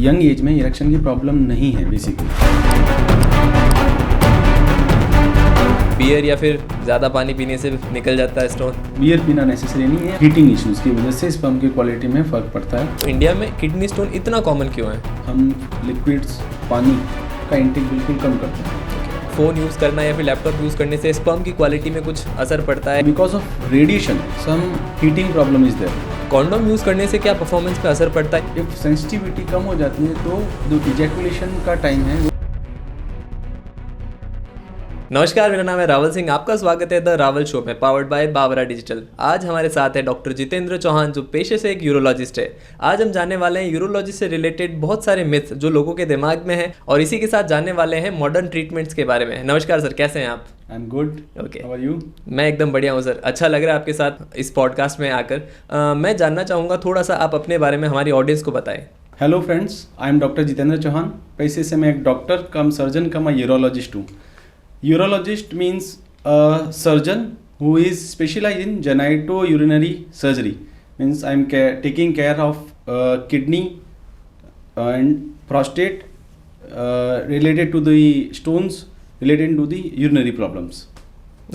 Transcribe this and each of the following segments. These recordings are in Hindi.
यंग एज में इरेक्शन की प्रॉब्लम नहीं है बेसिकली। बियर या फिर ज़्यादा पानी पीने से निकल जाता है स्टोन? बियर पीना नेसेसरी नहीं है, हीटिंग इश्यूज़ की वजह से स्पर्म की क्वालिटी में फ़र्क पड़ता है। तो इंडिया में किडनी स्टोन इतना कॉमन क्यों है? हम लिक्विड्स पानी का इंटेक बिल्कुल कम करते हैं। फ़ोन यूज़ करना या फिर लैपटॉप यूज़ करने से स्पर्म की क्वालिटी में कुछ असर पड़ता है? Because of radiation some heating problem is there. Condom use करने से क्या परफॉर्मेंस पे असर पड़ता है? इफ सेंसिटिविटी कम हो जाती है तो जो इजैकुलेशन का टाइम है वो। नमस्कार, मेरा नाम है रावल सिंह। आपका स्वागत है द रावल शो में, पावर्ड बाय बाबरा डिजिटल। आज हमारे साथ है डॉक्टर जितेंद्र चौहान, जो पेशे से एक यूरोलॉजिस्ट है। आज हम जानने वाले हैं यूरोलॉजी से रिलेटेड बहुत सारे मिथ जो लोगों के दिमाग में हैं, और इसी के साथ जानने वाले हैं मॉडर्न ट्रीटमेंट्स के बारे में। नमस्कार सर, कैसे हैं आप? I am good. Okay, how are you? मैं एकदम बढ़िया हूँ सर। अच्छा लग रहा है आपके साथ इस पॉडकास्ट में आकर। मैं जानना चाहूँगा, थोड़ा सा आप अपने बारे में हमारी ऑडियंस को बताएं। Hello friends, I am doctor Jitendra Chauhan. पेशे से मैं एक doctor cum surgeon cum urologist हूँ। Urologist means a surgeon who is specialized in genitourinary surgery. Means I'm taking care of kidney and prostate related to the stones related to the urinary problems.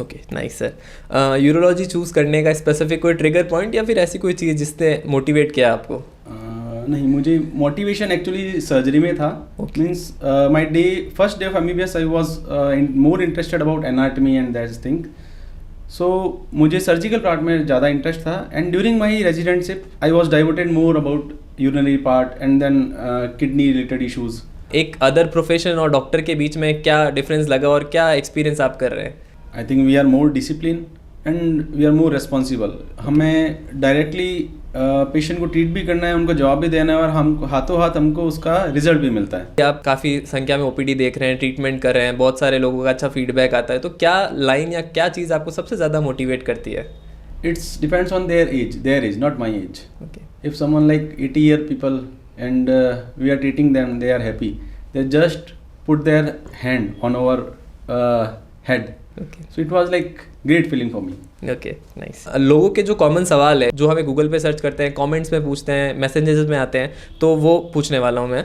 Okay, nice sir. Urology choose करने का स्पेसिफिक कोई ट्रिगर पॉइंट या फिर ऐसी कोई चीज़ जिसने मोटिवेट किया आपको? नहीं, मुझे मोटिवेशन एक्चुअली सर्जरी में था। Means my first day of MBBS I was more interested about anatomy and that thing. So मुझे सर्जिकल पार्ट में ज़्यादा इंटरेस्ट था, and during my residentship I was diverted more about urinary part and then kidney related issues. एक अदर प्रोफेशन और डॉक्टर के बीच में क्या डिफरेंस लगा और क्या एक्सपीरियंस आप कर रहे हैं? I think we are more discipline and we are more responsible. हमें डायरेक्टली पेशेंट को ट्रीट भी करना है, उनको जवाब भी देना है, और हम हाथों हाथ हमको उसका रिजल्ट भी मिलता है। आप काफ़ी संख्या में OPD देख रहे हैं, ट्रीटमेंट कर रहे हैं, बहुत सारे लोगों का अच्छा फीडबैक आता है, तो क्या लाइन या क्या चीज़ आपको सबसे ज़्यादा मोटिवेट करती है? It's depends on their age, not my age. Okay, if someone like 80-year people and we are treating them, they are happy, they just put their hand on our head. Okay, So it was like great feeling for me. Okay, nice. लोगों के जो कॉमन सवाल है, जो हमें गूगल पे सर्च करते हैं, कमेंट्स में पूछते हैं, मैसेजेस में आते हैं, तो वो पूछने वाला हूँ मैं।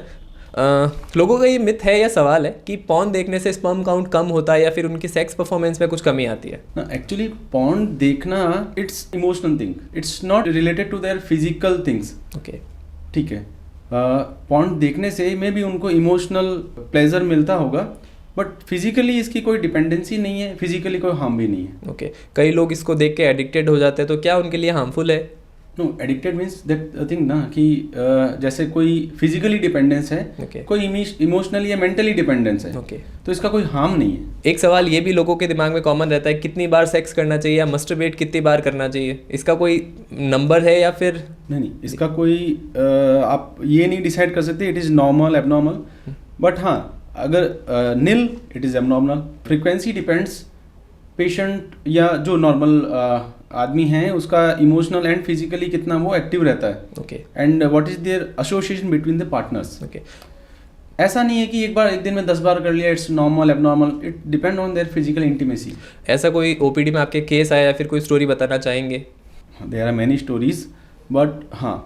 लोगों का ये मिथ है या सवाल है कि पॉर्न देखने से स्पर्म काउंट कम होता है या फिर उनकी सेक्स परफॉर्मेंस में कुछ कमी आती है? एक्चुअली पॉर्न देखना it's emotional thing, it's not related to their physical things. Okay, ठीक है, पॉर्न देखने से मे भी उनको इमोशनल प्लेजर मिलता होगा, बट फिजिकली इसकी कोई डिपेंडेंसी नहीं है, फिजिकली कोई हार्म भी नहीं है। ओके, कई लोग इसको देख के एडिक्टेड हो जाते हैं, तो क्या उनके लिए हार्मफुल है? No, addicted means that thing ना कि जैसे कोई फिजिकली डिपेंडेंस है, Okay. कोई इमोशनली या मेंटली डिपेंडेंस है, ओके, तो इसका कोई हार्म नहीं है। एक सवाल ये भी लोगों के दिमाग में कॉमन रहता है, कितनी बार सेक्स करना चाहिए या मस्टरबेट कितनी बार करना चाहिए? इसका कोई नंबर है या फिर? नहीं, इसका कोई आप ये नहीं डिसाइड कर सकते it is normal abnormal, but हाँ, अगर नील it is abnormal. Frequency depends patient या जो नॉर्मल आदमी हैं उसका इमोशनल एंड फिजिकली कितना वो एक्टिव रहता है, okay, and what is there association between the partners. Okay, ऐसा नहीं है कि एक दिन में 10 बार कर लिया it's normal abnormal, it depend on their physical intimacy. ऐसा कोई OPD में आपके केस आया या फिर कोई स्टोरी बताना चाहेंगे? There are many stories, but हाँ,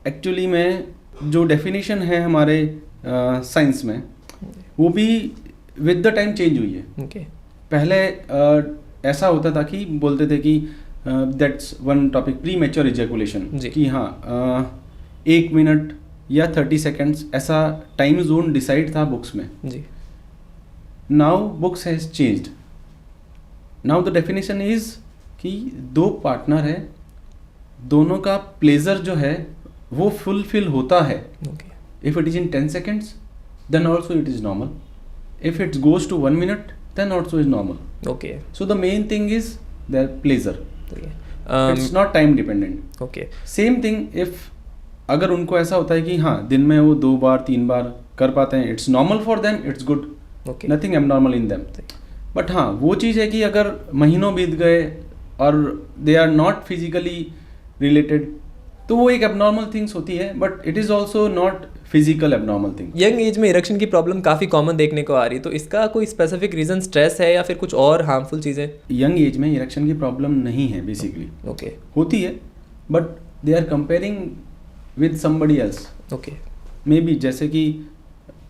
एक्चुअली में जो डेफिनेशन है हमारे साइंस में, वो भी विद द टाइम चेंज हुई है। ओके, पहले ऐसा होता था कि बोलते थे कि that's one topic, premature ejaculation, जी। कि हाँ 1 मिनट या 30 सेकेंड्स ऐसा टाइम जोन डिसाइड था बुक्स में। जी, now books has changed. Now the definition is कि 2 पार्टनर है, दोनों का प्लेजर जो है वो फुलफिल होता है। Okay, If it is in 10 seconds, then also it is normal. If it goes to 1 minute, then also is normal. Okay, So the main thing is their pleasure. It's not time dependent. Okay, Same thing if अगर उनको ऐसा होता है कि हाँ दिन में वो 2 बार 3 बार कर पाते हैं, it's normal for them, it's good. Okay, Nothing abnormal in them. But हाँ, वो चीज़ है कि अगर महीनों बीत गए और they are not physically related, तो वो एक एबनॉर्मल थिंग्स होती है, but it is also not physical abnormal thing. Young age में इरेक्शन की प्रॉब्लम काफ़ी कॉमन देखने को आ रही है, तो इसका कोई स्पेसिफिक रीज़न स्ट्रेस है या फिर कुछ और हार्मफुल चीज़ें? यंग एज में इरेक्शन की प्रॉब्लम नहीं है बेसिकली। ओके, होती है, but they are comparing with somebody else. Okay, में भी जैसे कि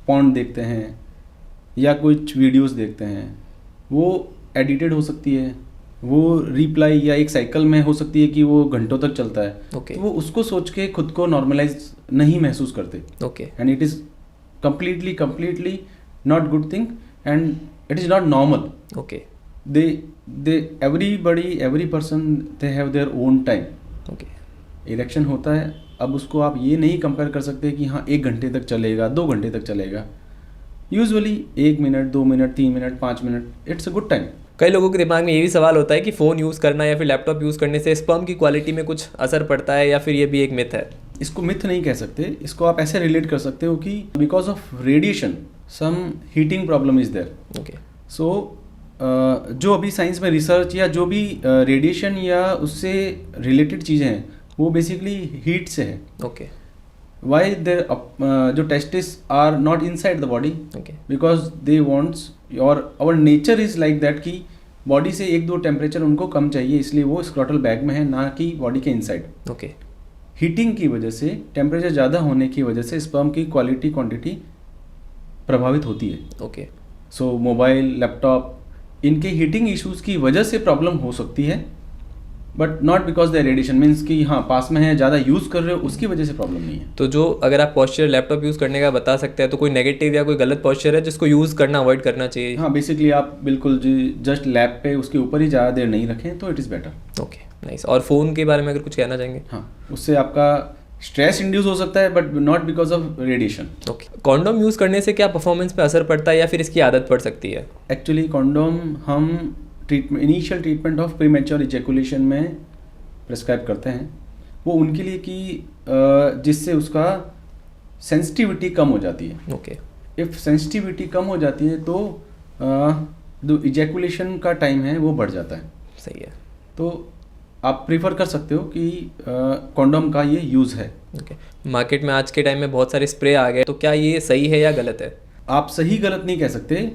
पॉर्न देखते हैं या कुछ वीडियोस देखते हैं, वो एडिटेड हो सकती है, वो रिप्लाई या एक साइकिल में हो सकती है कि वो घंटों तक चलता है। Okay. तो वो उसको सोच के खुद को नॉर्मलाइज नहीं महसूस करते, okay and it is completely not good thing, and it is not normal. Okay they every person they have their own time. Okay erection होता है, अब उसको आप ये नहीं कंपेयर कर सकते कि हाँ 1 घंटे तक चलेगा, 2 घंटे तक चलेगा। Usually 1 minute, 2 minute, 3 minute, 5 minute, it's a good time. कई लोगों के दिमाग में ये भी सवाल होता है कि फ़ोन यूज़ करना या फिर लैपटॉप यूज़ करने से स्पर्म की क्वालिटी में कुछ असर पड़ता है, या फिर ये भी एक मिथ है? इसको मिथ नहीं कह सकते, इसको आप ऐसे रिलेट कर सकते हो कि because of radiation some heating problem is there. Okay so जो अभी साइंस में रिसर्च या जो भी रेडिएशन या उससे रिलेटेड चीज़ें हैं वो बेसिकली हीट से है। ओके वाई देर जो testis are not inside the body, okay because they wants और our nature is like that कि बॉडी से 1-2 टेम्परेचर उनको कम चाहिए, इसलिए वो स्क्रॉटल बैग में है, ना कि बॉडी के इनसाइड। ओके हीटिंग की वजह से, टेम्परेचर ज़्यादा होने की वजह से स्पर्म की क्वालिटी क्वांटिटी प्रभावित होती है। ओके सो मोबाइल, लैपटॉप, इनके हीटिंग इश्यूज की वजह से प्रॉब्लम हो सकती है, but not because the radiation means कि हाँ पास में है, ज़्यादा यूज़ कर रहे हो, उसकी वजह से प्रॉब्लम नहीं है। तो जो अगर आप पॉस्चर लैपटॉप यूज़ करने का बता सकते हैं, तो कोई नेगेटिव या कोई गलत पॉस्चर है जिसको यूज़ करना अवॉइड करना चाहिए? हाँ, बेसिकली आप बिल्कुल जस्ट लैप पे उसके ऊपर ही ज़्यादा देर नहीं रखें तो it is better. Okay nice. और फ़ोन के बारे में अगर कुछ कहना चाहेंगे? हाँ, उससे आपका स्ट्रेस इंड्यूस हो सकता है, but not because of radiation. Okay. Condom use करने से क्या परफॉर्मेंस पे असर पड़ता है या फिर इसकी आदत पड़ सकती है? एक्चुअली कॉन्डोम हम initial treatment of premature ejaculation में प्रिस्क्राइब करते हैं। वो उनके लिए कि जिससे उसका सेंसिटिविटी कम हो जाती है। ओके इफ़ सेंसिटिविटी कम हो जाती है तो जो इजैकुलेशन का टाइम है वो बढ़ जाता है। सही है। तो आप प्रीफर कर सकते हो कि कॉन्डोम का ये यूज़ है। ओके। मार्केट में आज के टाइम में बहुत सारे स्प्रे आ गए, तो क्या ये सही है या गलत है? आप सही गलत नहीं कह सकते,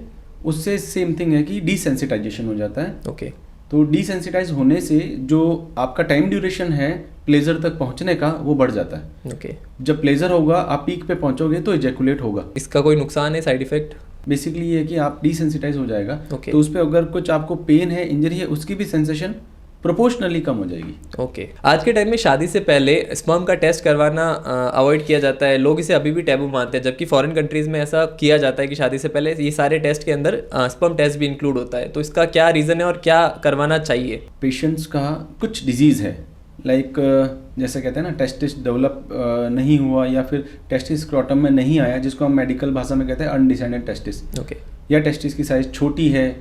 उससे सेम थिंग है कि डिसेंसिटाइजेशन हो जाता है। ओके तो डिसेंसिटाइज होने से जो आपका टाइम ड्यूरेशन है प्लेजर तक पहुंचने का वो बढ़ जाता है। ओके। जब प्लेजर होगा आप पीक पे पहुंचोगे तो इजैकुलेट होगा। इसका कोई नुकसान है, साइड इफेक्ट? बेसिकली ये है कि आप डिसेंसिटाइज हो जाएगा। Okay. तो उस पर अगर कुछ आपको पेन है, इंजरी है, उसकी भी सेंसेशन प्रोपोर्शनली कम हो जाएगी। ओके। आज के टाइम में शादी से पहले स्पर्म का टेस्ट करवाना अवॉइड किया जाता है, लोग इसे अभी भी टैबू मानते हैं, जबकि फॉरेन कंट्रीज में ऐसा किया जाता है कि शादी से पहले ये सारे टेस्ट के अंदर स्पर्म टेस्ट भी इंक्लूड होता है। तो इसका क्या रीज़न है और क्या करवाना चाहिए? पेशेंट्स का कुछ डिजीज़ है, लाइक जैसे कहते हैं ना टेस्टिस डेवलप नहीं हुआ या फिर टेस्टिस स्क्रॉटम में नहीं आया, जिसको हम मेडिकल भाषा में कहते हैं अनडिसेंडेड टेस्टिस। ओके। या टेस्टिस की साइज छोटी है,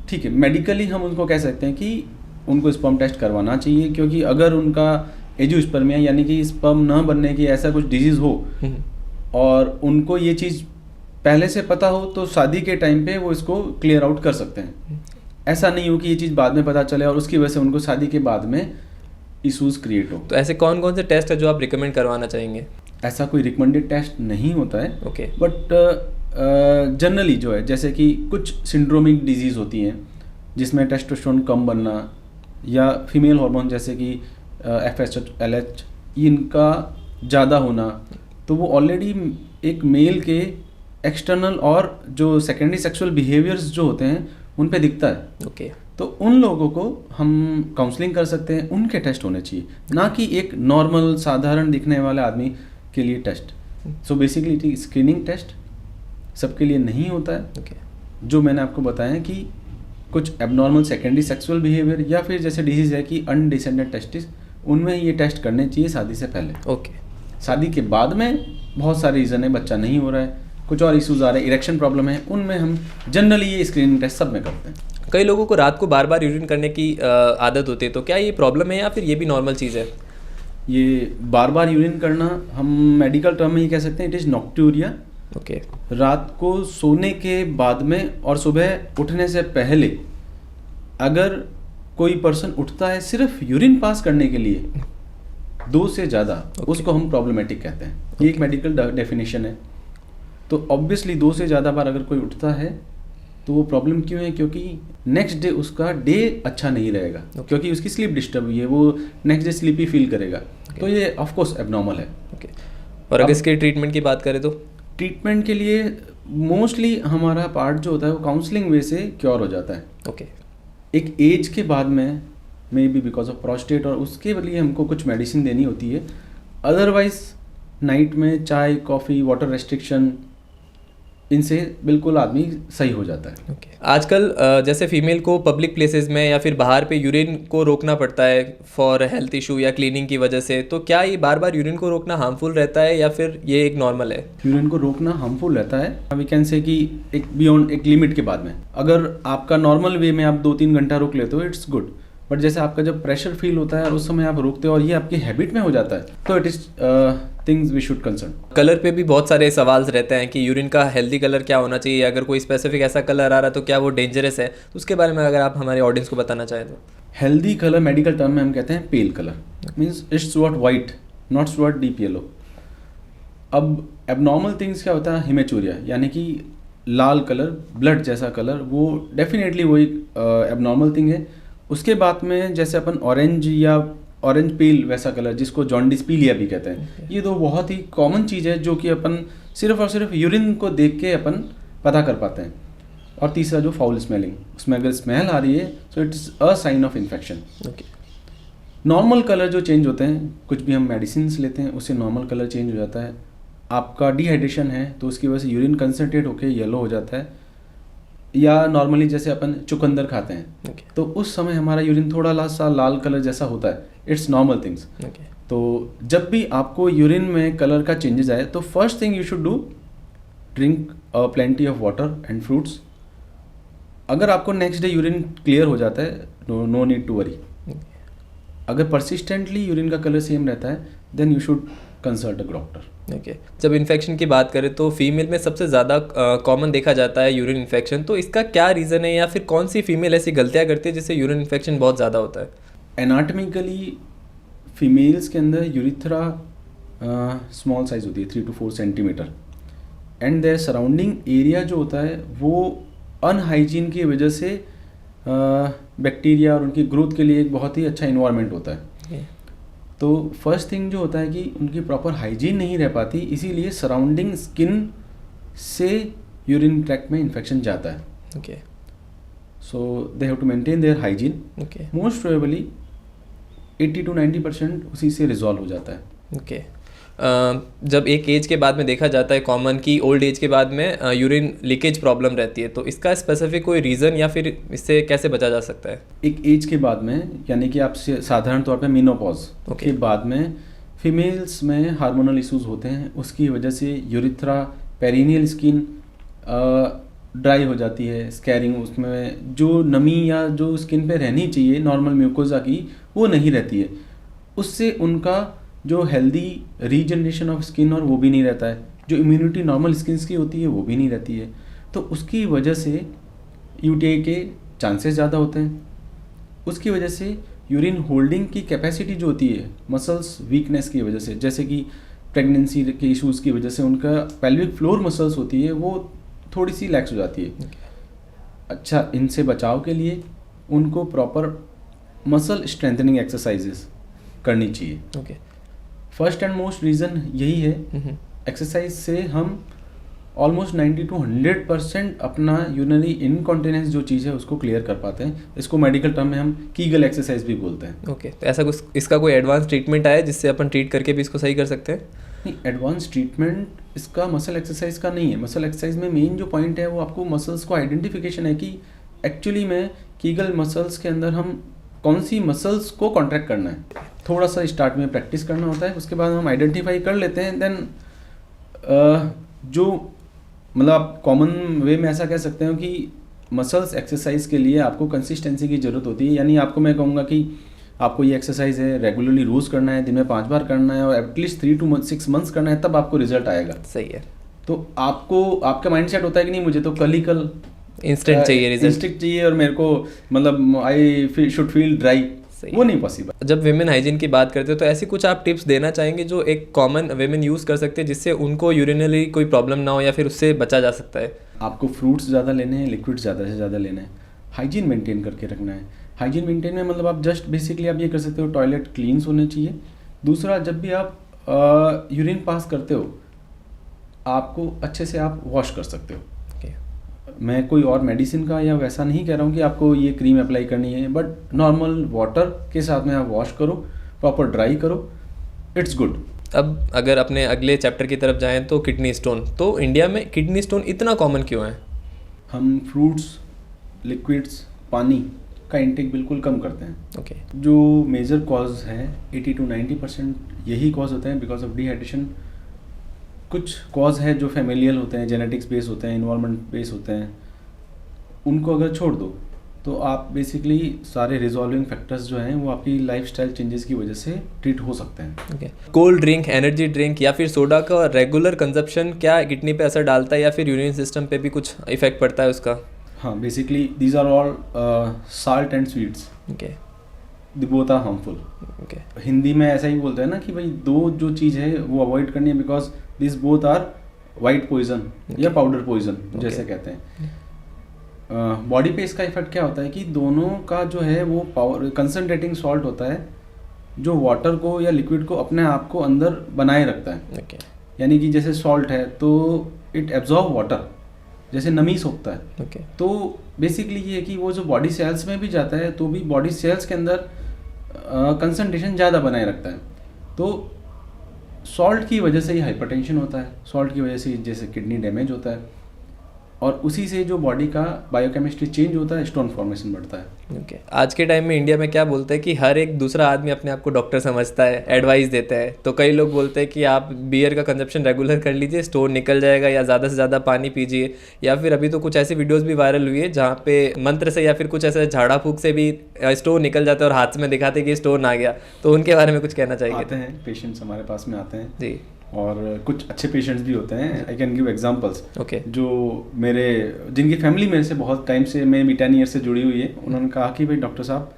ठीक है, मेडिकली हम उनको कह सकते हैं कि उनको स्पर्म टेस्ट करवाना चाहिए, क्योंकि अगर उनका एजियोस्पर्मिया यानी कि स्पर्म न बनने की ऐसा कुछ डिजीज़ हो और उनको ये चीज़ पहले से पता हो तो शादी के टाइम पे वो इसको क्लियर आउट कर सकते हैं। ऐसा नहीं हो कि ये चीज़ बाद में पता चले और उसकी वजह से उनको शादी के बाद में इशूज़ क्रिएट हो। तो ऐसे कौन कौन से टेस्ट है जो आप रिकमेंड करवाना चाहेंगे? ऐसा कोई रिकमेंडेड टेस्ट नहीं होता है। ओके। बट जनरली जो है, जैसे कि कुछ सिंड्रोमिक डिजीज़ होती हैं जिसमें टेस्टोस्टेरोन कम बनना या फीमेल हार्मोन जैसे कि FSH, LH इनका ज़्यादा होना, तो वो ऑलरेडी एक मेल के एक्सटर्नल और जो सेकेंडरी सेक्सुअल बिहेवियर्स जो होते हैं उन पे दिखता है। ओके। तो उन लोगों को हम काउंसलिंग कर सकते हैं, उनके टेस्ट होने चाहिए, ना कि एक नॉर्मल साधारण दिखने वाले आदमी के लिए test. So basically screening test सबके लिए नहीं होता है। ओके। जो मैंने आपको बताया है कि कुछ एबनॉर्मल सेकेंडरी सेक्सुअल बिहेवियर या फिर जैसे डिजीज़ है कि अनडिसेंडेड टेस्टिस, उनमें ये टेस्ट करने चाहिए शादी से पहले। ओके। शादी के बाद में बहुत सारे रीज़न है, बच्चा नहीं हो रहा है, कुछ और इश्यूज आ रहे हैं, इरेक्शन प्रॉब्लम है, उनमें हम जनरली ये स्क्रीनिंग टेस्ट सब में करते हैं। कई लोगों को रात को बार बार यूरिन करने की आदत होती है, तो क्या ये प्रॉब्लम है या फिर ये भी नॉर्मल चीज़ है? ये बार बार यूरिन करना हम मेडिकल टर्म में ये कह सकते हैं, इट इज़ नॉक्ट्यूरिया। ओके। रात को सोने के बाद में और सुबह उठने से पहले अगर कोई पर्सन उठता है सिर्फ यूरिन पास करने के लिए 2 से ज़्यादा, उसको हम प्रॉब्लमेटिक कहते हैं। ये एक मेडिकल डेफिनेशन है। तो ऑब्वियसली 2 से ज़्यादा बार अगर कोई उठता है तो वो प्रॉब्लम क्यों है? क्योंकि नेक्स्ट डे उसका डे अच्छा नहीं रहेगा, क्योंकि उसकी स्लीप डिस्टर्ब हुई है, वो नेक्स्ट डे स्लीपी फील करेगा। तो ये ऑफकोर्स एबनॉर्मल है। ओके। और अगर अब- इसके ट्रीटमेंट की बात करें तो? ट्रीटमेंट के लिए मोस्टली हमारा पार्ट जो होता है वो काउंसलिंग वे से क्योर हो जाता है। ओके। एक एज के बाद में may be because of prostate, और उसके लिए हमको कुछ मेडिसिन देनी होती है। अदरवाइज नाइट में चाय कॉफ़ी वाटर रेस्ट्रिक्शन, इनसे बिल्कुल आदमी सही हो जाता है। ओके। आजकल जैसे फीमेल को पब्लिक प्लेसेस में या फिर बाहर पे यूरिन को रोकना पड़ता है फॉर हेल्थ इशू या क्लीनिंग की वजह से, तो क्या ये बार बार यूरिन को रोकना हार्मफुल रहता है या फिर ये एक नॉर्मल है? यूरिन को रोकना हार्मफुल रहता है। वी कैन से कि एक बियॉन्ड एक लिमिट के बाद में, अगर आपका नॉर्मल वे में आप 2-3 घंटा रोक लेते हो इट्स गुड, बट जैसे आपका जब प्रेशर फील होता है और उस समय आप रोकते हो और ये आपकी हैबिट में हो जाता है, तो it is things we should concern. Colour पे भी बहुत सारे सवाल रहते हैं कि यूरिन का हेल्दी कलर क्या होना चाहिए, अगर कोई स्पेसिफिक ऐसा कलर आ रहा है तो क्या वो डेंजरस है, तो उसके बारे में अगर आप हमारे ऑडियंस को बताना चाहें तो? हेल्दी कलर मेडिकल टर्म में हम कहते हैं पेल colour, means it's what white, not what deep yellow. अब एबनॉर्मल थिंग्स क्या होता है, हिमेचूरिया यानी कि लाल कलर, ब्लड जैसा कलर, वो डेफिनेटली वही एबनॉर्मल थिंग है। उसके बाद में जैसे अपन ऑरेंज या ऑरेंज पील वैसा कलर, जिसको जॉन्डिस पीलिया भी कहते हैं, ये दो बहुत ही कॉमन चीज़ है जो कि अपन सिर्फ और सिर्फ यूरिन को देख के अपन पता कर पाते हैं। और तीसरा जो फाउल स्मेलिंग, उसमें अगर स्मेल आ रही है so it's a sign of infection. Okay. Normal colour जो चेंज होते हैं, कुछ भी हम मेडिसिन लेते हैं उससे नॉर्मल कलर चेंज हो जाता है। आपका डिहाइड्रेशन है तो उसकी वजह से यूरिन कंसनट्रेट होकर येलो हो जाता है, या नॉर्मली जैसे अपन चुकंदर खाते हैं ओके। तो उस समय हमारा यूरिन थोड़ा सा लाल कलर जैसा होता है, इट्स नॉर्मल थिंग्स। ओके। तो जब भी आपको यूरिन में कलर का चेंजेस आए तो first thing you should do, drink plenty of water and fruits. अगर आपको नेक्स्ट डे यूरिन क्लियर हो जाता है, नो नीड टू वरी। अगर परसिस्टेंटली यूरिन का कलर सेम रहता है then you should consult a doctor. Okay. जब इन्फेक्शन की बात करें तो फीमेल में सबसे ज़्यादा कॉमन देखा जाता है यूरिन इन्फेक्शन, तो इसका क्या रीज़न है या फिर कौन सी फीमेल ऐसी गलतियाँ करती है जिससे यूरिन इन्फेक्शन बहुत ज़्यादा होता है? एनाटमिकली फीमेल्स के अंदर यूरिथ्रा स्मॉल साइज होती है 3 to 4 centimetre, and their surrounding area जो होता है वो अनहाइजीन की वजह से बैक्टीरिया और उनकी ग्रोथ के लिए एक बहुत ही अच्छा इन्वायरमेंट होता है। तो फर्स्ट थिंग जो होता है कि उनकी प्रॉपर हाइजीन नहीं रह पाती, इसीलिए सराउंडिंग स्किन से यूरिन ट्रैक्ट में इन्फेक्शन जाता है। Okay. So they have to maintain their hygiene. Okay. Most probably 80 to 90% उसी से रिजॉल्व हो जाता है। ओके। जब एक एज के बाद में देखा जाता है कॉमन की ओल्ड एज के बाद में यूरिन लीकेज प्रॉब्लम रहती है, तो इसका स्पेसिफिक कोई रीज़न या फिर इससे कैसे बचा जा सकता है? एक एज के बाद में, यानी कि आप साधारण तौर पे मेनोपॉज Okay. के बाद में फीमेल्स में हार्मोनल इश्यूज होते हैं, उसकी वजह से यूरिथ्रा पेरिनियल स्किन ड्राई हो जाती है, स्कैरिंग, उसमें जो नमी या जो स्किन पे रहनी चाहिए नॉर्मल म्यूकोजा की वो नहीं रहती है। उससे उनका जो हेल्दी रीजनरेशन ऑफ स्किन और वो भी नहीं रहता है, जो इम्यूनिटी नॉर्मल स्किन की होती है वो भी नहीं रहती है। तो उसकी वजह से यूटीआई के चांसेस ज़्यादा होते हैं। उसकी वजह से यूरिन होल्डिंग की कैपेसिटी जो होती है मसल्स वीकनेस की वजह से, जैसे कि प्रेगनेंसी के इश्यूज़ की वजह से उनका पेल्विक फ्लोर मसल्स होती है वो थोड़ी सी लैक्स हो जाती है। अच्छा, इनसे बचाव के लिए उनको प्रॉपर मसल स्ट्रेंथनिंग एक्सरसाइजेस करनी चाहिए। Okay. First and most reason यही है, एक्सरसाइज से हम ऑलमोस्ट 90 to 100% अपना यूरिनरी इनकॉन्टिनेंस जो चीज़ है उसको क्लियर कर पाते हैं। इसको मेडिकल टर्म में हम कीगल एक्सरसाइज भी बोलते हैं। ओके। तो ऐसा कुछ इसका कोई एडवांस ट्रीटमेंट आया जिससे अपन ट्रीट करके भी इसको सही कर सकते हैं? नहीं, एडवांस ट्रीटमेंट इसका मसल एक्सरसाइज का नहीं है। मसल एक्सरसाइज में मेन जो पॉइंट है वो आपको मसल्स को आइडेंटिफिकेशन है कि एक्चुअली में कीगल मसल्स के अंदर हम कौन सी मसल्स को कॉन्ट्रैक्ट करना है। थोड़ा सा स्टार्ट में प्रैक्टिस करना होता है, उसके बाद हम आइडेंटिफाई कर लेते हैं। देन जो मतलब आप कॉमन वे में ऐसा कह सकते हो कि मसल्स एक्सरसाइज के लिए आपको कंसिस्टेंसी की ज़रूरत होती है। यानी आपको मैं कहूँगा कि आपको ये एक्सरसाइज है रेगुलरली रोज़ करना है, दिन में 5 बार करना है और एटलीस्ट 3 to 6 मंथ्स करना है, तब आपको रिजल्ट आएगा। सही है। तो आपको आपका माइंडसेट होता है कि नहीं मुझे तो कल ही कल इंस्टेंट चाहिए रिजल्ट। इंस्टेंट चाहिए और मेरे को मतलब आई शुड फील ड्राई, वो नहीं पॉसिबल। जब विमेन हाइजीन की बात करते हो तो ऐसी कुछ आप टिप्स देना चाहेंगे जो एक कॉमन विमेन यूज़ कर सकते हैं जिससे उनको यूरिनरी कोई प्रॉब्लम ना हो या फिर उससे बचा जा सकता है? आपको फ्रूट्स ज़्यादा लेने हैं, लिक्विड ज़्यादा से ज़्यादा लेना है, हाइजीन मेंटेन करके रखना है। हाइजीन मेंटेन में मतलब आप जस्ट बेसिकली आप ये कर सकते हो, टॉयलेट क्लीन्स होने चाहिए। दूसरा, जब भी आप यूरिन पास करते हो आपको अच्छे से आप वॉश कर सकते हो। Okay. मैं कोई और मेडिसिन का या वैसा नहीं कह रहा हूँ कि आपको ये क्रीम अप्लाई करनी है, बट नॉर्मल वाटर के साथ में आप वॉश करो, प्रॉपर ड्राई करो, इट्स गुड। अब अगर अपने अगले चैप्टर की तरफ जाएं तो किडनी स्टोन, तो इंडिया में किडनी स्टोन इतना कॉमन क्यों है? हम फ्रूट्स, लिक्विड्स, पानी का इंटेक बिल्कुल कम करते हैं। ओके। जो मेजर कॉज है 80 to 90% यही कॉज होते हैं बिकॉज ऑफ डिहाइड्रेशन। कुछ कॉज है जो फैमिलियल होते हैं, जेनेटिक्स बेस होते हैं, इन्वायरमेंट बेस होते हैं, उनको अगर छोड़ दो तो आप बेसिकली सारे रिजॉल्विंग फैक्टर्स जो हैं वो आपकी लाइफस्टाइल चेंजेस की वजह से ट्रीट हो सकते हैं। Okay. Cold drink, energy drink या फिर सोडा का रेगुलर कंजप्शन क्या किडनी पे असर डालता है या फिर यूरिन सिस्टम पे भी कुछ इफेक्ट पड़ता है उसका? हाँ, basically these are all salt and sweets, okay. The both are harmful. Okay. Hindi में ऐसा ही बोलते हैं ना कि भाई दो जो चीज़ है वो अवॉइड करनी है because this both are white poison या पाउडर पॉइजन जैसे कहते हैं। बॉडी पे इसका इफेक्ट क्या होता है कि दोनों का जो है वो पावर कंसनट्रेटिंग सॉल्ट होता है जो वाटर को या लिक्विड को अपने आप को अंदर बनाए रखता है। ओके। यानी कि जैसे सॉल्ट है तो इट एब्जॉर्ब वाटर, जैसे नमी सोखता है। ओके। तो बेसिकली ये है कि वो जो बॉडी सेल्स में भी जाता है तो भी बॉडी सेल्स के अंदर कंसंट्रेशन ज़्यादा बनाए रखता है। तो सॉल्ट की वजह से ही हाइपरटेंशन होता है, सॉल्ट की वजह से जैसे किडनी डैमेज होता है, और उसी से जो बॉडी का बायोकेमिस्ट्री चेंज होता है, स्टोन फॉर्मेशन बढ़ता है। ओके। आज के टाइम में इंडिया में क्या बोलते हैं कि हर एक दूसरा आदमी अपने आप को डॉक्टर समझता है, एडवाइस देता है। तो कई लोग बोलते हैं कि आप बियर का कंजप्शन रेगुलर कर लीजिए, स्टोन निकल जाएगा, या ज़्यादा से ज़्यादा पानी पीजिए, या फिर अभी तो कुछ ऐसी वीडियोस भी वायरल हुई है जहाँ पे मंत्र से या फिर कुछ ऐसे झाड़ा फूक से भी स्टोन निकल जाता है और हाथ में दिखाते कि स्टोन आ गया। तो उनके बारे में कुछ कहना चाहिए? आते हैं पेशेंट्स हमारे पास में आते हैं जी। और कुछ अच्छे पेशेंट्स भी होते हैं। I can give examples. Okay. जो मेरे जिनकी फैमिली मेरे से बहुत टाइम से, मैं भी 10 ईयर से जुड़ी हुई है, उन्होंने कहा कि भाई डॉक्टर साहब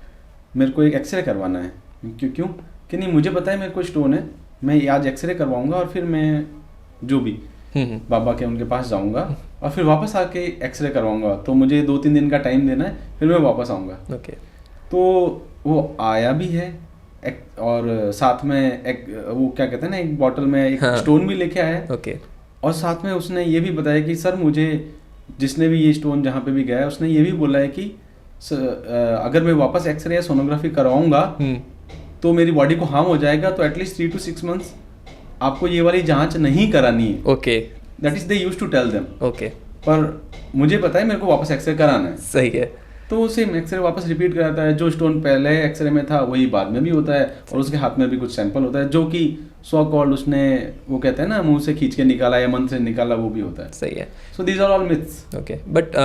मेरे को एक एक्सरे करवाना है। क्यों कि नहीं, मुझे पता है मेरे को स्टोन है, मैं आज एक्सरे करवाऊंगा और फिर मैं जो भी बाबा के उनके पास जाऊंगा और फिर वापस आके एक्सरे करवाऊंगा। तो मुझे 2-3 दिन का टाइम देना है, फिर मैं वापस आऊँगा। ओके। तो वो आया भी है और साथ में एक वो क्या कहते हैं ना, एक बॉटल में एक स्टोन भी लेके आया है। ओके। और साथ में उसने ये भी बताया कि सर मुझे, जिसने भी ये स्टोन जहाँ पे भी गया है उसने ये भी बोला है कि अगर मैं वापस एक्सरे या सोनोग्राफी करवाऊंगा तो मेरी बॉडी को हार्म हो जाएगा, तो एटलीस्ट 3 to 6 मंथ्स आपको ये वाली जांच नहीं करानी है। Okay. That is they used to tell them. Okay. पर मुझे पता है मेरे को वापस एक्सरे कराना है। सही है। तो वो सेम एक्सरे वापस रिपीट कराता है। जो स्टोन पहले एक्सरे में था वही बाद में भी होता है, और उसके हाथ में भी कुछ सैंपल होता है जो कि सो कॉल्ड उसने, वो कहते हैं ना, मुंह से खींच के निकाला या मन से निकाला, वो भी होता है। सही है। So these are all myths. Okay. But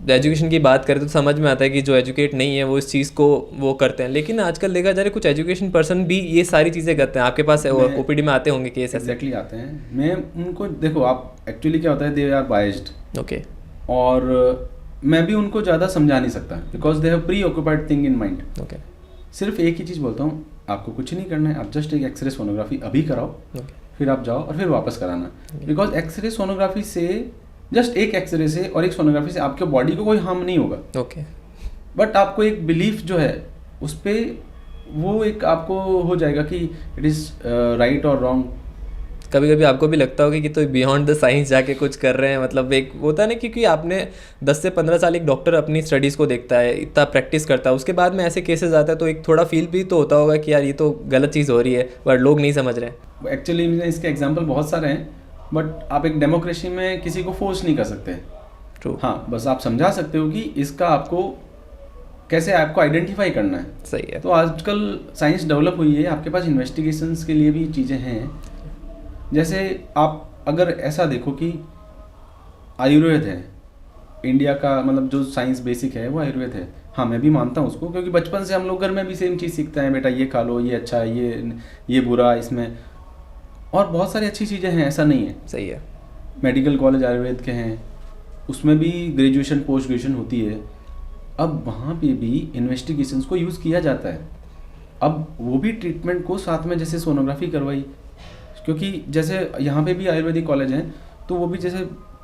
education की बात करें तो समझ में आता है कि जो एजुकेट नहीं है वो इस चीज़ को वो करते हैं, लेकिन आजकल देखा जा रहा है कुछ एजुकेशन पर्सन भी ये सारी चीज़ें करते हैं। आपके पास ओपीडी में आते होंगे केस? एग्जैक्टली आते हैं। मैं उनको, देखो आप एक्चुअली क्या होता है, दे आर बाइज्ड। ओके। और मैं भी उनको ज़्यादा समझा नहीं सकता because they have pre occupied thing in mind. Okay. सिर्फ एक ही चीज़ बोलता हूँ, आपको कुछ नहीं करना है, आप जस्ट एक एक्सरे सोनोग्राफी अभी कराओ, फिर आप जाओ और फिर वापस कराना। बिकॉज एक्सरे सोनोग्राफी से, जस्ट एक एक्सरे से और एक सोनोग्राफी से आपके बॉडी को कोई हार्म नहीं होगा। ओके। बट आपको एक बिलीफ जो है उस पर वो एक आपको हो जाएगा कि इट इज़ राइट और रॉन्ग। कभी कभी आपको भी लगता होगा कि तो बियॉन्ड द साइंस जाके कुछ कर रहे हैं, मतलब एक होता है ना, क्योंकि आपने 10 से 15 साल एक डॉक्टर अपनी स्टडीज़ को देखता है, इतना प्रैक्टिस करता है, उसके बाद में ऐसे केसेस आता है तो एक थोड़ा फील भी तो होता होगा कि यार ये तो गलत चीज़ हो रही है बट लोग नहीं समझ रहे हैं। एक्चुअली इसके एग्जाम्पल बहुत सारे हैं, बट आप एक डेमोक्रेसी में किसी को फोर्स नहीं कर सकते। ट्रू। हाँ, बस आप समझा सकते हो कि इसका आपको कैसे आपको आइडेंटिफाई करना है। सही है। तो आजकल साइंस डेवलप हुई है, आपके पास इन्वेस्टिगेशंस के लिए भी चीज़ें हैं। जैसे आप अगर ऐसा देखो कि आयुर्वेद है इंडिया का, मतलब जो साइंस बेसिक है वो आयुर्वेद है। हाँ, मैं भी मानता हूँ उसको, क्योंकि बचपन से हम लोग घर में भी सेम चीज़ सीखते हैं, बेटा ये खा लो, ये अच्छा है, ये बुरा इसमें, और बहुत सारी अच्छी चीज़ें हैं, ऐसा नहीं है। सही है। मेडिकल कॉलेज आयुर्वेद के हैं, उसमें भी ग्रेजुएशन पोस्ट ग्रेजुएशन होती है। अब वहाँ पे भी इन्वेस्टिगेशंस को यूज़ किया जाता है। अब वो भी ट्रीटमेंट को साथ में, जैसे सोनोग्राफी करवाई, क्योंकि जैसे यहाँ पे भी आयुर्वेदिक कॉलेज हैं, तो वो भी जैसे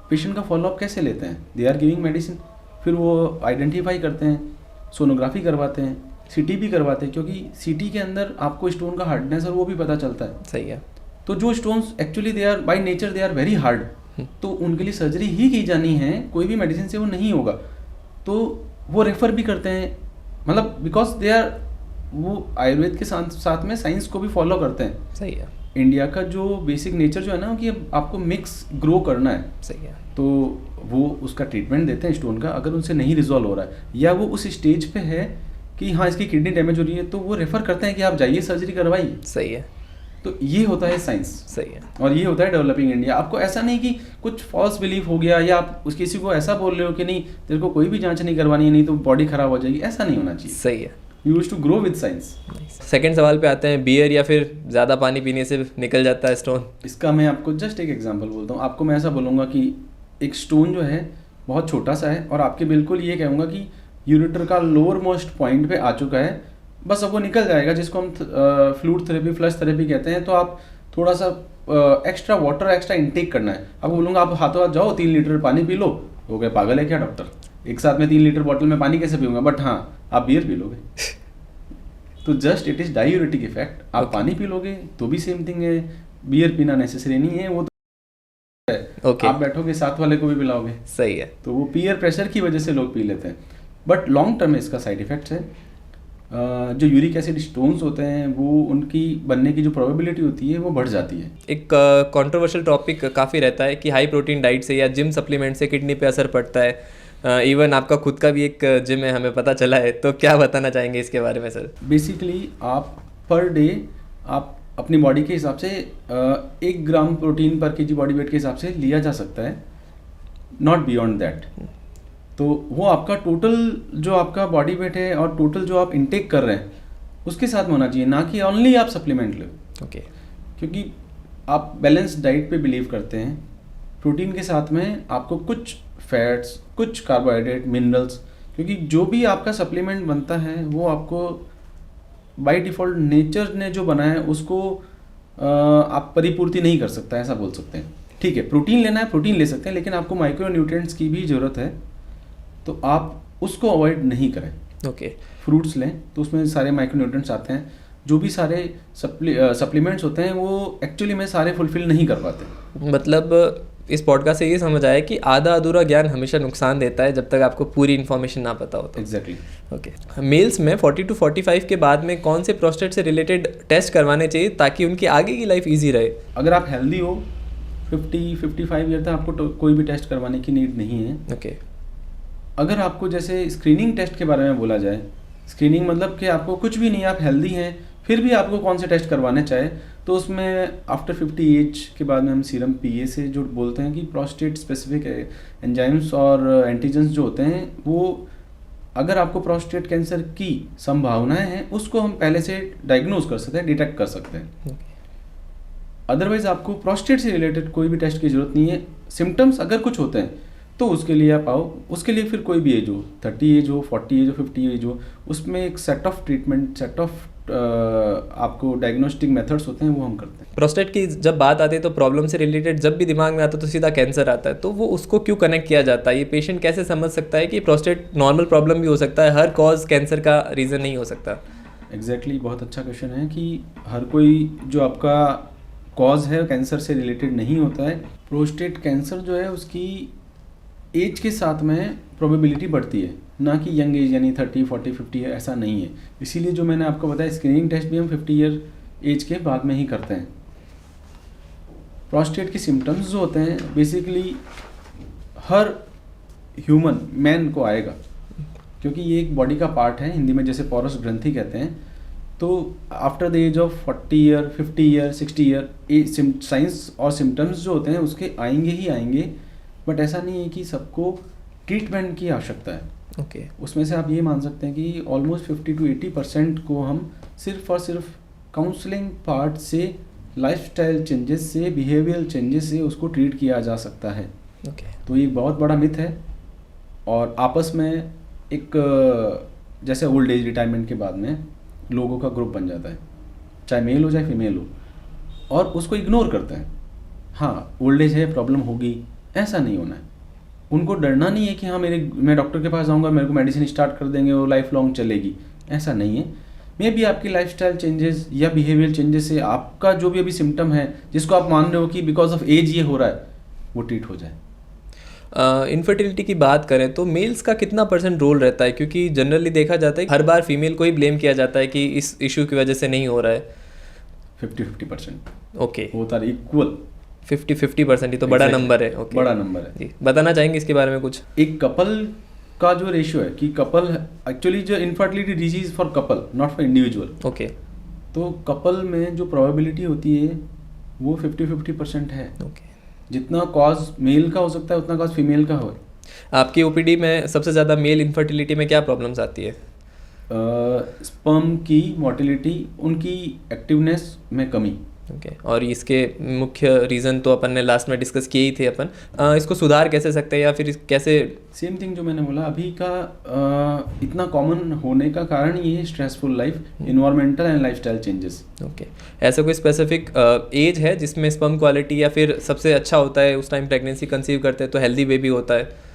पेशेंट का फॉलोअप कैसे लेते हैं, दे आर गिविंग मेडिसिन, फिर वो आइडेंटिफाई करते हैं, सोनोग्राफी करवाते हैं, सीटी भी करवाते हैं, क्योंकि सीटी के अंदर आपको स्टोन का हार्डनेस और वो भी पता चलता है। सही है। तो जो stones actually they are by nature they are very hard, तो उनके लिए सर्जरी ही की जानी है, कोई भी मेडिसिन से वो नहीं होगा। तो वो रेफर भी करते हैं, मतलब बिकॉज दे आर, वो आयुर्वेद के साथ साथ में साइंस को भी फॉलो करते हैं। सही है। इंडिया का जो बेसिक नेचर जो है ना कि आपको मिक्स ग्रो करना है, सही है। तो वो उसका ट्रीटमेंट देते हैं स्टोन का। अगर उनसे नहीं रिजॉल्व हो रहा है या वो उस स्टेज पे है कि हाँ इसकी किडनी डैमेज हो रही है, तो वो रेफर करते हैं कि आप जाइए सर्जरी करवाइए। सही है। तो ये होता है साइंस, सही है। और ये होता है डेवलपिंग इंडिया। आपको ऐसा नहीं कि कुछ फॉल्स बिलीफ हो गया या आप किसी को ऐसा बोल रहे हो कि नहीं तेरे को कोई भी जांच नहीं करवानी है, नहीं तो बॉडी खराब हो जाएगी, ऐसा नहीं होना चाहिए। सही है। You use to grow with science. Second सवाल पे आते हैं, बियर या फिर ज़्यादा पानी पीने से निकल जाता है स्टोन? इसका मैं आपको जस्ट एक एग्जांपल बोलता हूँ। आपको मैं ऐसा बोलूँगा कि एक स्टोन जो है बहुत छोटा सा है, और आपके बिल्कुल ये कहूँगा कि यूरेटर का लोअर मोस्ट पॉइंट पे आ चुका है, बस अब वो निकल जाएगा, जिसको हम फ्लूइड थेरेपी, फ्लश थेरेपी कहते हैं। तो आप थोड़ा सा एक्स्ट्रा वाटर एक्स्ट्रा इंटेक करना है। आपको बोलूँगा आप हाथों हाथ जाओ 3 लीटर पानी पी लो, हो गया पागल है क्या डॉक्टर, एक साथ में 3 लीटर बॉटल में पानी कैसे पीऊँगा, बट हाँ आप बियर पी लोगे। तो just it is diuretic effect. आप पानी पी लोगे तो भी सेम थिंग है, बियर पीना नेसेसरी नहीं है, वो तो है। आप बैठोगे साथ वाले को भी पिलाओगे। सही है। तो वो पीयर प्रेशर की वजह से लोग पी लेते हैं, बट लॉन्ग टर्म में इसका साइड इफेक्ट्स है। जो यूरिक एसिड स्टोन्स होते हैं वो उनकी बनने की जो प्रोबेबिलिटी होती है वो बढ़ जाती है। एक कंट्रोवर्शियल टॉपिक काफ़ी रहता है कि हाई प्रोटीन डाइट से या जिम सप्लीमेंट से किडनी पे असर पड़ता है। इवन आपका खुद का भी एक जिम है, हमें पता चला है, तो क्या बताना चाहेंगे इसके बारे में सर? बेसिकली आप पर डे आप अपनी बॉडी के हिसाब से 1 ग्राम प्रोटीन पर केजी बॉडी वेट के हिसाब से लिया जा सकता है, नॉट बियॉन्ड दैट। तो वो आपका टोटल जो आपका बॉडी वेट है और टोटल जो आप इंटेक कर रहे हैं उसके साथ में होना चाहिए, ना कि ओनली आप सप्लीमेंट लो। ओके। क्योंकि आप बैलेंस डाइट पे बिलीव करते हैं, प्रोटीन के साथ में आपको कुछ फैट्स, कुछ कार्बोहाइड्रेट, मिनरल्स, क्योंकि जो भी आपका सप्लीमेंट बनता है वो आपको बाय डिफ़ॉल्ट नेचर ने जो बनाया है उसको आप परिपूर्ति नहीं कर सकता, ऐसा बोल सकते हैं। ठीक है, प्रोटीन लेना है प्रोटीन ले सकते हैं, लेकिन आपको माइक्रो न्यूट्रिएंट्स की भी ज़रूरत है, तो आप उसको अवॉइड नहीं करें। ओके। फ्रूट्स लें तो उसमें सारे माइक्रो न्यूट्रिएंट्स आते हैं। जो भी सारे सप्लीमेंट्स होते हैं वो एक्चुअली में सारे फुलफिल नहीं कर पाते। मतलब इस पॉडकास्ट से ये समझ आया कि आधा अधूरा ज्ञान हमेशा नुकसान देता है जब तक आपको पूरी इन्फॉर्मेशन ना पता हो तो। एग्जैक्टली। ओके। मेल्स में 40 to 45 के बाद में कौन से प्रोस्टेट से रिलेटेड टेस्ट करवाने चाहिए ताकि उनकी आगे की लाइफ ईजी रहे? अगर आप हेल्दी हो 50-55 ईयर तक आपको कोई भी टेस्ट करवाने की नीड नहीं है। ओके। अगर आपको जैसे स्क्रीनिंग टेस्ट के बारे में बोला जाए, स्क्रीनिंग मतलब कि आपको कुछ भी नहीं, आप हेल्दी हैं फिर भी आपको कौन से टेस्ट करवाने चाहे, तो उसमें आफ्टर 50 एज के बाद में हम सीरम पीए से जो बोलते हैं कि प्रोस्टेट स्पेसिफिक एंजाइम्स और एंटीजेंस जो होते हैं वो, अगर आपको प्रोस्टेट कैंसर की संभावनाएं हैं उसको हम पहले से डायग्नोज कर सकते हैं, डिटेक्ट कर सकते हैं। अदरवाइज आपको प्रोस्टेट से रिलेटेड कोई भी टेस्ट की जरूरत नहीं है। सिम्टम्स अगर कुछ होते हैं तो उसके लिए आप आओ, उसके लिए फिर कोई भी एज हो, 30 एज हो, 40 एज हो, 50 एज हो, उसमें एक set of treatment, set of आपको डायग्नोस्टिक मेथड्स होते हैं वो हम करते हैं। प्रोस्टेट की जब बात आती है तो प्रॉब्लम से रिलेटेड जब भी दिमाग में आता है तो सीधा कैंसर आता है, तो वो उसको क्यों कनेक्ट किया जाता है? ये पेशेंट कैसे समझ सकता है कि प्रोस्टेट नॉर्मल प्रॉब्लम भी हो सकता है, हर कॉज कैंसर का रीज़न नहीं हो सकता? एग्जैक्टली, बहुत अच्छा क्वेश्चन है कि हर कोई जो आपका कॉज है कैंसर से रिलेटेड नहीं होता है। प्रोस्टेट कैंसर जो है उसकी एज के साथ में प्रोबेबिलिटी बढ़ती है, ना कि यंग एज यानी 30, 40, 50 है, ऐसा नहीं है। इसीलिए जो मैंने आपको बताया स्क्रीनिंग टेस्ट भी हम 50 ईयर एज के बाद में ही करते हैं। प्रोस्टेट के सिम्टम्स जो होते हैं बेसिकली हर ह्यूमन मैन को आएगा, क्योंकि ये एक बॉडी का पार्ट है, हिंदी में जैसे पॉरस ग्रंथि कहते हैं। तो after the age of 40 year, 50 year, 60 year science और सिम्टम्स जो होते हैं उसके आएंगे ही आएंगे, बट ऐसा नहीं है कि सबको ट्रीटमेंट की आवश्यकता है। ओके। उसमें से आप ये मान सकते हैं कि ऑलमोस्ट 50 to 80% को हम सिर्फ और सिर्फ काउंसलिंग पार्ट से, लाइफस्टाइल चेंजेस से, बिहेवियरल चेंजेस से उसको ट्रीट किया जा सकता है। ओके। तो ये बहुत बड़ा मिथ है, और आपस में एक जैसे ओल्ड एज रिटायरमेंट के बाद में लोगों का ग्रुप बन जाता है, चाहे मेल हो चाहे फीमेल हो, और उसको इग्नोर करते हैं। हाँ ओल्ड एज है, प्रॉब्लम होगी, ऐसा नहीं होना है। उनको डरना नहीं है कि हाँ मैं डॉक्टर के पास जाऊंगा, मेरे को मेडिसिन स्टार्ट कर देंगे, वो लाइफ लॉन्ग चलेगी, ऐसा नहीं है। मे बी आपकी लाइफस्टाइल चेंजेस या बिहेवियर चेंजेस से आपका जो भी अभी सिम्टम है जिसको आप मान रहे हो कि बिकॉज ऑफ एज ये हो रहा है, वो ट्रीट हो जाए। इनफर्टिलिटी की बात करें तो मेल्स का कितना % रोल रहता है, क्योंकि जनरली देखा जाता है कि हर बार फीमेल को ही ब्लेम किया जाता है कि इस इशू की वजह से नहीं हो रहा है। 50-50% ओके, बोथ आर इक्वल। 50-50% ही तो बड़ा Exactly. नंबर है। ओके, बड़ा नंबर है। जी, बताना चाहेंगे इसके बारे में कुछ? एक कपल का जो रेशियो है कि कपल एक्चुअली जो infertility disease for couple not for individual, okay तो कपल में जो प्रोबेबिलिटी होती है वो 50-50% है। ओके, जितना कॉज मेल का हो सकता है उतना कॉज फीमेल का हो। आपकी ओपीडी में सबसे ज़्यादा मेल इनफर्टिलिटी में क्या प्रॉब्लम्स आती है? स्पर्म की मोटिलिटी, उनकी एक्टिवनेस में कमी। ओके, और इसके मुख्य रीज़न तो अपन ने लास्ट में डिस्कस किए ही थे अपन। इसको सुधार कैसे सकते हैं या फिर कैसे? सेम थिंग जो मैंने बोला अभी का इतना कॉमन होने का कारण ये है stressful life, environmental and lifestyle changes. Okay, ऐसा कोई स्पेसिफिक एज है जिसमें स्पर्म क्वालिटी या फिर सबसे अच्छा होता है, उस टाइम प्रेगनेंसी कंसीव करते हैं तो हेल्दी बेबी होता है?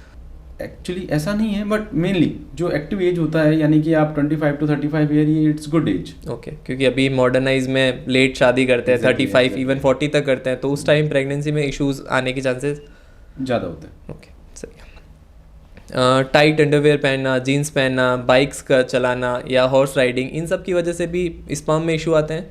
एक्चुअली ऐसा नहीं है, बट मेनली जो एक्टिव एज होता है यानी कि आप 25 to 35 ईयर, ये इट्स गुड एज। ओके, क्योंकि अभी मॉडर्नाइज में लेट शादी करते हैं, Exactly, 35 exactly. इवन 40 तक करते हैं, तो उस टाइम प्रेगनेंसी में इश्यूज आने के चांसेस ज़्यादा होते हैं। ओके, सही है। टाइट अंडरवेयर पहनना, जीन्स पहनना, बाइक्स का चलाना या हॉर्स राइडिंग, इन सब की वजह से भी स्पर्म में इशू आते हैं?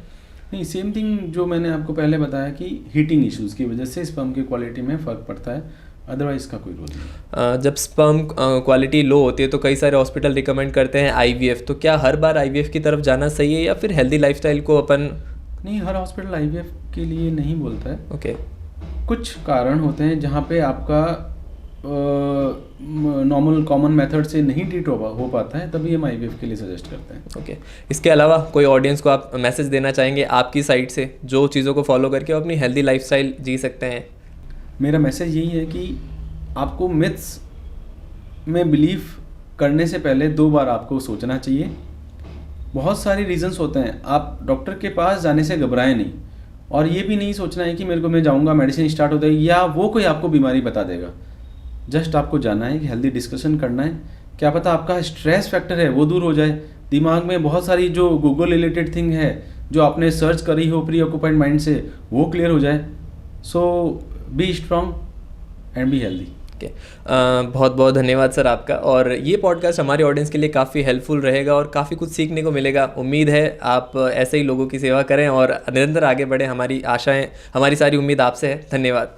नहीं, सेम थिंग जो मैंने आपको पहले बताया कि हीटिंग इश्यूज़ की वजह से स्पर्म की क्वालिटी में फ़र्क पड़ता है, अदरवाइज का कोई रोल नहीं। जब स्पर्म क्वालिटी लो होती है तो कई सारे हॉस्पिटल रिकमेंड करते हैं आईवीएफ, तो क्या हर बार आईवीएफ की तरफ जाना सही है या फिर हेल्दी लाइफस्टाइल को अपन? नहीं, हर हॉस्पिटल आईवीएफ के लिए नहीं बोलता है। ओके, कुछ कारण होते हैं जहाँ पे आपका नॉर्मल कॉमन मेथड से नहीं ट्रीट हो पाता है, तभी हम आईवीएफ के लिए सजेस्ट करते हैं। ओके, इसके अलावा कोई ऑडियंस को आप मैसेज देना चाहेंगे आपकी साइड से जो चीज़ों को फॉलो करके वो अपनी हेल्दी लाइफस्टाइल जी सकते हैं? मेरा मैसेज यही है कि आपको मिथ्स में बिलीव करने से पहले 2 बार आपको सोचना चाहिए। बहुत सारे रीजंस होते हैं, आप डॉक्टर के पास जाने से घबराएं नहीं, और ये भी नहीं सोचना है कि मेरे को मैं जाऊंगा मेडिसिन स्टार्ट हो जाएगी या वो कोई आपको बीमारी बता देगा। जस्ट आपको जाना है, हेल्दी डिस्कशन करना है, क्या पता आपका स्ट्रेस फैक्टर है वो दूर हो जाए, दिमाग में बहुत सारी जो गूगल रिलेटेड थिंग है जो आपने सर्च करी हो प्री ऑक्यूपाइड माइंड से, वो क्लियर हो जाए। So be strong and be healthy. Okay, बहुत बहुत धन्यवाद सर आपका, और ये पॉडकास्ट हमारे ऑडियंस के लिए काफ़ी हेल्पफुल रहेगा और काफ़ी कुछ सीखने को मिलेगा। उम्मीद है आप ऐसे ही लोगों की सेवा करें और निरंतर आगे बढ़ें, हमारी आशाएं, हमारी सारी उम्मीद आपसे है। धन्यवाद।